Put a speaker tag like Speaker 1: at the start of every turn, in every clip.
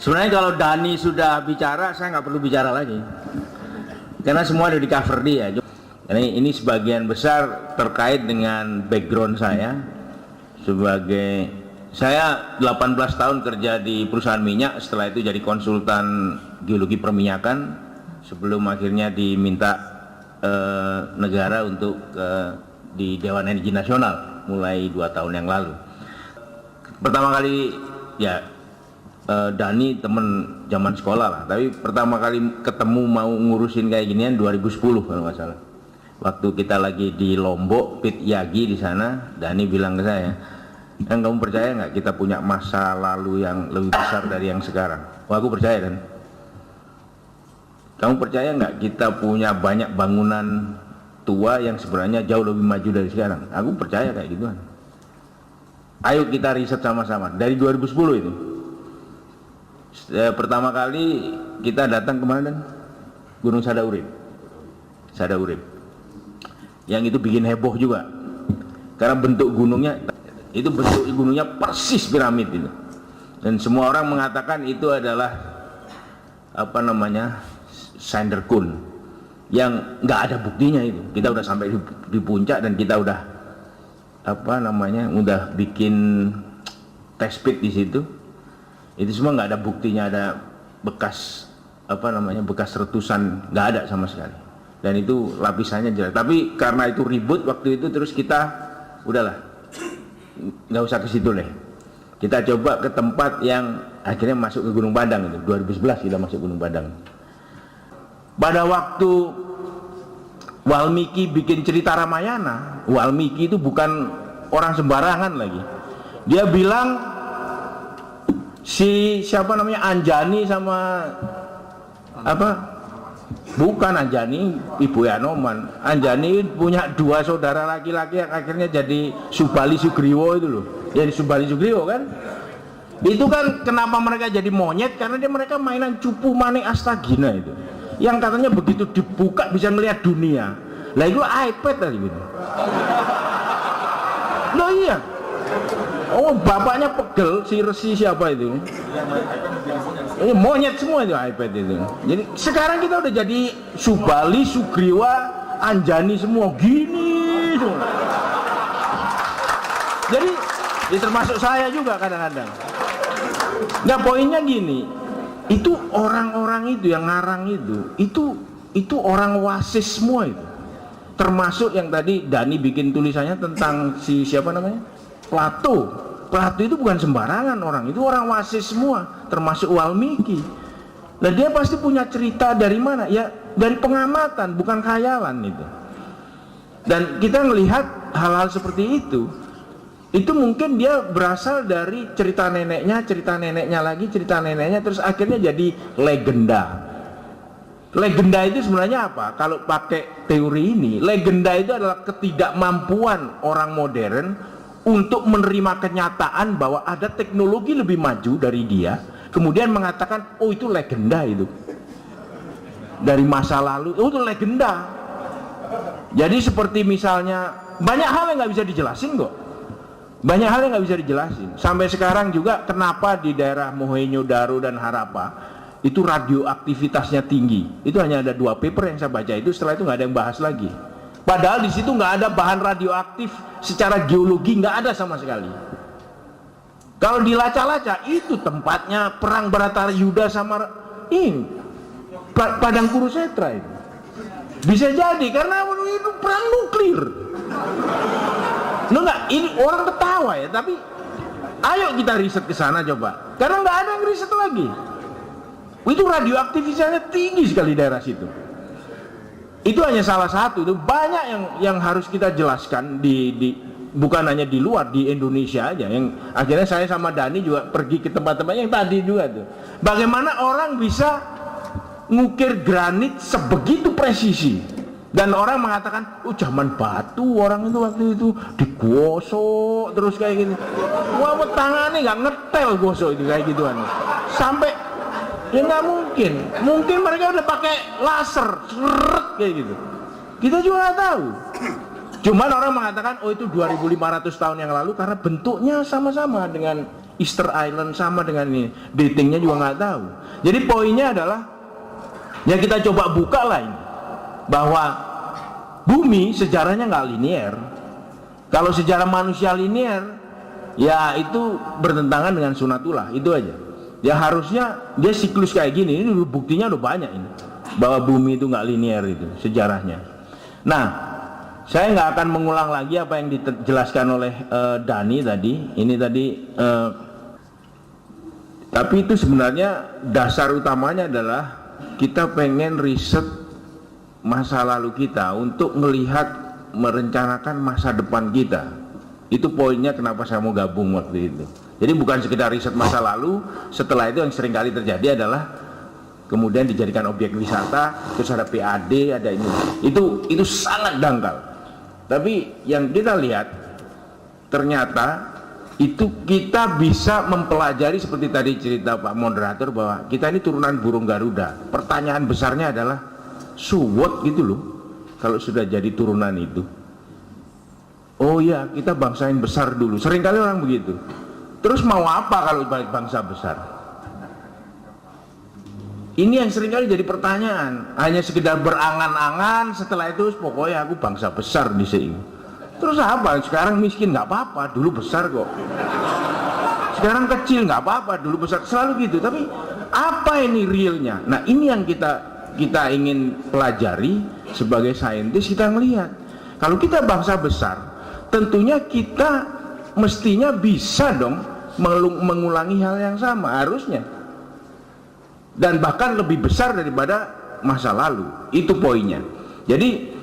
Speaker 1: Sebenarnya kalau Dani sudah bicara, saya nggak perlu bicara lagi, karena semua ada di cover dia. Ini sebagian besar terkait dengan background saya. Saya 18 tahun kerja di perusahaan minyak, setelah itu jadi konsultan geologi perminyakan, sebelum akhirnya diminta negara untuk di Dewan Energi Nasional mulai 2 tahun yang lalu. Pertama kali ya Dani temen zaman sekolah lah, tapi pertama kali ketemu mau ngurusin kayak ginian 2010 kalau nggak salah. Waktu kita lagi di Lombok, Pit Yagi di sana, Dani bilang ke saya, "Dan kamu percaya nggak kita punya masa lalu yang lebih besar dari yang sekarang?" Wah, aku percaya kan. Kamu percaya nggak kita punya banyak bangunan tua yang sebenarnya jauh lebih maju dari sekarang? Aku percaya kayak gituan. Ayo kita riset sama-sama. Dari 2010 itu. Pertama kali kita datang kemana dan Gunung Sadaurip. Yang itu bikin heboh juga. Karena bentuk gunungnya persis piramid itu. Dan semua orang mengatakan itu adalah Sanderkun, yang nggak ada buktinya itu. Kita udah sampai di puncak dan kita udah udah bikin test pit di situ. Itu semua nggak ada buktinya, ada bekas bekas retusan, nggak ada sama sekali. Dan itu lapisannya jelas. Tapi karena itu ribut waktu itu, terus kita udahlah, nggak usah ke situ deh. Kita coba ke tempat yang akhirnya masuk ke Gunung Padang itu. 2011 kita masuk Gunung Padang. Pada waktu Walmiki bikin cerita Ramayana, Walmiki itu bukan orang sembarangan lagi. Dia bilang Anjani sama bukan Anjani, Ibu Yanoman. Anjani punya 2 saudara laki-laki yang akhirnya jadi Subali Sugriwo itu loh. Jadi Subali Sugriwo kan. Itu kan kenapa mereka jadi monyet, karena mereka mainan cupu manik astagina itu. Yang katanya begitu dibuka bisa melihat dunia. Lah itu iPad tadi gitu. Loh iya. Oh, bapaknya pegel, si Resi siapa itu? Ini monyet semua itu iPad itu. Jadi sekarang kita udah jadi Subali, Sugriwa, Anjani semua gini semua. Jadi ya termasuk saya juga kadang-kadang. Nah, poinnya gini, itu orang-orang itu yang ngarang itu orang wasis semua itu. Termasuk yang tadi Dani bikin tulisannya tentang si siapa namanya? Plato itu bukan sembarangan orang, itu orang wasis semua, termasuk Walmiki. Nah, dia pasti punya cerita dari mana? Ya dari pengamatan, bukan khayalan itu. Dan kita melihat hal-hal seperti itu mungkin dia berasal dari cerita neneknya lagi, terus akhirnya jadi legenda. Legenda itu sebenarnya apa? Kalau pakai teori ini, legenda itu adalah ketidakmampuan orang modern untuk menerima kenyataan bahwa ada teknologi lebih maju dari dia, kemudian mengatakan, oh itu legenda itu. Dari masa lalu, oh itu legenda. Jadi seperti misalnya, banyak hal yang nggak bisa dijelasin kok. Banyak hal yang nggak bisa dijelasin. Sampai sekarang juga kenapa di daerah Mohenjo-daro dan Harappa itu radioaktivitasnya tinggi. Itu hanya ada 2 paper yang saya baca itu, setelah itu nggak ada yang bahas lagi. Padahal di situ nggak ada bahan radioaktif secara geologi, nggak ada sama sekali. Kalau dilacak-lacak itu tempatnya perang Bharatayuda sama ini Padang Kurusetra itu. Bisa jadi karena itu perang nuklir. Enggak, ini orang ketawa ya, tapi ayo kita riset ke sana coba. Karena nggak ada yang riset lagi. Itu radioaktivitasnya tinggi sekali daerah situ. Itu hanya salah satu, itu banyak yang harus kita jelaskan bukan hanya di luar, di Indonesia aja. Yang akhirnya saya sama Dani juga pergi ke tempat-tempat yang tadi juga tuh. Bagaimana orang bisa ngukir granit sebegitu presisi. Dan orang mengatakan, oh zaman batu orang itu waktu itu digosok terus kayak gini. Wah, tangannya nggak ngetel gosok itu kayak gituan. Sampai ya nggak mungkin. Mungkin mereka udah pakai laser, kayak gitu. Kita juga nggak tahu. Cuman orang mengatakan, oh itu 2500 tahun yang lalu karena bentuknya sama-sama dengan Easter Island sama dengan ini, datingnya juga nggak tahu. Jadi poinnya adalah ya kita coba buka lah ini, bahwa bumi sejarahnya nggak linear. Kalau sejarah manusia linear, ya itu bertentangan dengan sunatullah, itu aja. Ya harusnya dia siklus kayak gini. Ini buktinya udah banyak ini, bahwa bumi itu nggak linear itu sejarahnya. Nah, saya nggak akan mengulang lagi apa yang dijelaskan oleh Dani tadi. Ini tadi, tapi itu sebenarnya dasar utamanya adalah kita pengen riset masa lalu kita untuk melihat, merencanakan masa depan kita. Itu poinnya kenapa saya mau gabung waktu itu. Jadi bukan sekedar riset masa lalu, setelah itu yang sering kali terjadi adalah kemudian dijadikan objek wisata, terus ada PAD, ada ini. Itu sangat dangkal. Tapi yang kita lihat, ternyata itu kita bisa mempelajari seperti tadi cerita Pak Moderator, bahwa kita ini turunan burung Garuda. Pertanyaan besarnya adalah, so what gitu loh, kalau sudah jadi turunan itu. Oh ya, kita bangsa yang besar dulu. Seringkali orang begitu. Terus mau apa kalau balik bangsa besar? Ini yang seringkali jadi pertanyaan. Hanya sekedar berangan-angan, setelah itu pokoknya aku bangsa besar di sini. Terus apa? Sekarang miskin nggak apa-apa, dulu besar kok. Sekarang kecil nggak apa-apa, dulu besar. Selalu gitu. Tapi apa ini realnya? Nah, ini yang kita ingin pelajari sebagai saintis. Kita melihat kalau kita bangsa besar, tentunya kita mestinya bisa dong mengulangi hal yang sama, harusnya, dan bahkan lebih besar daripada masa lalu. Itu poinnya. Jadi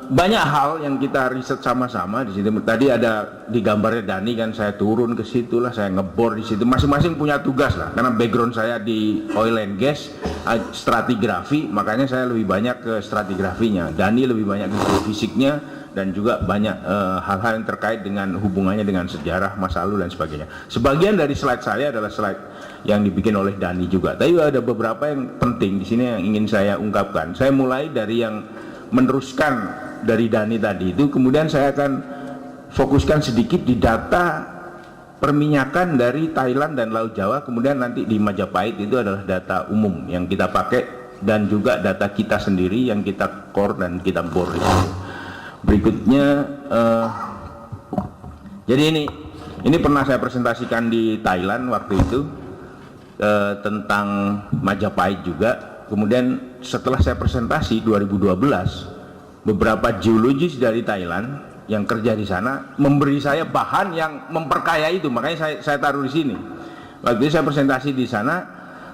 Speaker 1: banyak hal yang kita riset sama-sama di situ. Tadi ada di gambarnya Dani kan, saya turun ke situ lah, saya ngebor di situ. Masing-masing punya tugas lah, karena background saya di oil and gas, stratigrafi, makanya saya lebih banyak ke stratigrafinya. Dani lebih banyak ke fisiknya, dan juga banyak hal-hal yang terkait dengan hubungannya dengan sejarah masa lalu dan sebagainya. Sebagian dari slide saya adalah slide yang dibikin oleh Dani juga. Tapi ada beberapa yang penting di sini yang ingin saya ungkapkan. Saya mulai dari yang meneruskan dari Dani tadi itu, kemudian saya akan fokuskan sedikit di data perminyakan dari Thailand dan Laut Jawa, kemudian nanti di Majapahit itu adalah data umum yang kita pakai, dan juga data kita sendiri yang kita core dan kita bor. Berikutnya, jadi ini pernah saya presentasikan di Thailand waktu itu, tentang Majapahit juga. Kemudian setelah saya presentasi 2012, beberapa geologis dari Thailand yang kerja di sana memberi saya bahan yang memperkaya itu, makanya saya taruh di sini. Waktu itu saya presentasi di sana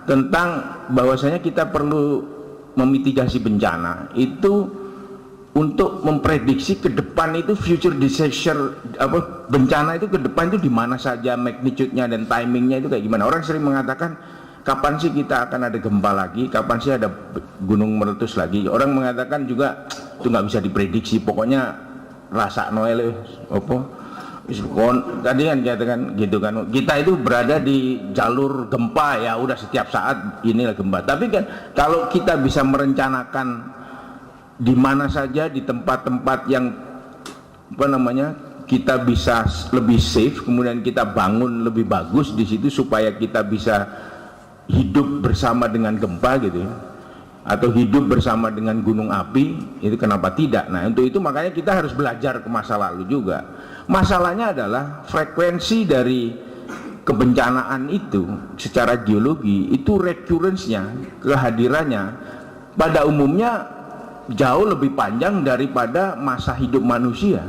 Speaker 1: tentang bahwasanya kita perlu memitigasi bencana itu untuk memprediksi ke depan itu future disaster, bencana itu ke depan itu di mana saja, magnitude-nya dan timingnya itu kayak gimana. Orang sering mengatakan, kapan sih kita akan ada gempa lagi, kapan sih ada gunung meletus lagi. Orang mengatakan juga itu nggak bisa diprediksi, pokoknya rasa noel tadi kan katakan gitu kan, kita itu berada di jalur gempa, ya udah setiap saat inilah gempa. Tapi kan kalau kita bisa merencanakan di mana saja, di tempat-tempat yang kita bisa lebih safe, kemudian kita bangun lebih bagus di situ supaya kita bisa hidup bersama dengan gempa gitu ya, atau hidup bersama dengan gunung api, itu kenapa tidak? Nah, untuk itu makanya kita harus belajar ke masa lalu juga. Masalahnya adalah frekuensi dari kebencanaan itu secara geologi itu recurrence-nya, kehadirannya pada umumnya jauh lebih panjang daripada masa hidup manusia.